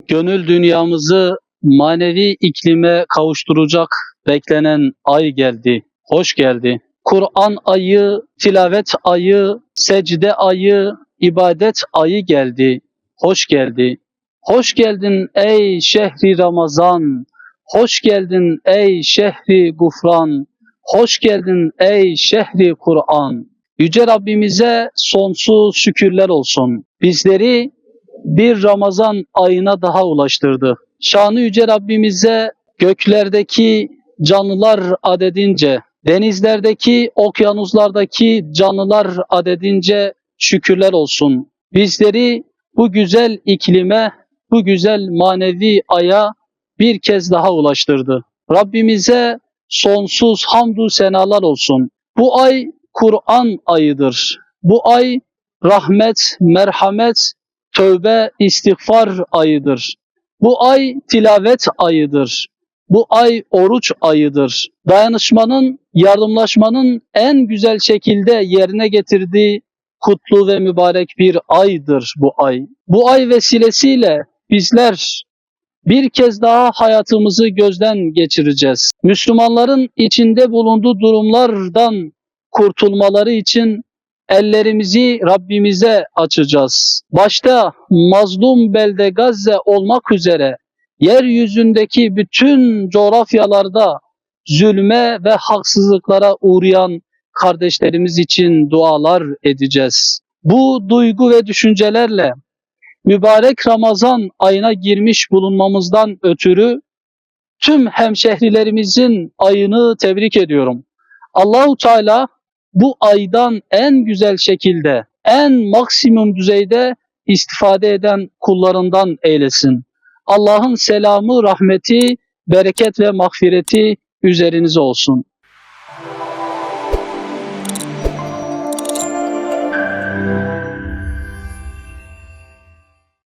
Gönül dünyamızı manevi iklime kavuşturacak beklenen ay geldi. Hoş geldi. Kur'an ayı, tilavet ayı, secde ayı, ibadet ayı geldi. Hoş geldi. Hoş geldin ey şehri Ramazan. Hoş geldin ey şehri gufran. Hoş geldin ey şehri Kur'an. Yüce Rabbimize sonsuz şükürler olsun. Bizleri bir Ramazan ayına daha ulaştırdı. Şanı Yüce Rabbimize göklerdeki canlılar adedince, denizlerdeki, okyanuslardaki canlılar adedince şükürler olsun. Bizleri bu güzel iklime, bu güzel manevi aya bir kez daha ulaştırdı. Rabbimize sonsuz hamdü senalar olsun. Bu ay Kur'an ayıdır. Bu ay rahmet, merhamet, tövbe, istiğfar ayıdır. Bu ay tilavet ayıdır. Bu ay oruç ayıdır. Dayanışmanın, yardımlaşmanın en güzel şekilde yerine getirdiği kutlu ve mübarek bir aydır bu ay. Bu ay vesilesiyle bizler bir kez daha hayatımızı gözden geçireceğiz. Müslümanların içinde bulunduğu durumlardan kurtulmaları için ellerimizi Rabbimize açacağız. Başta mazlum belde Gazze olmak üzere yeryüzündeki bütün coğrafyalarda zulme ve haksızlıklara uğrayan kardeşlerimiz için dualar edeceğiz. Bu duygu ve düşüncelerle mübarek Ramazan ayına girmiş bulunmamızdan ötürü tüm hemşehrilerimizin ayını tebrik ediyorum. Allahu Teala bu aydan en güzel şekilde, en maksimum düzeyde istifade eden kullarından eylesin. Allah'ın selamı, rahmeti, bereket ve mağfireti üzerinize olsun.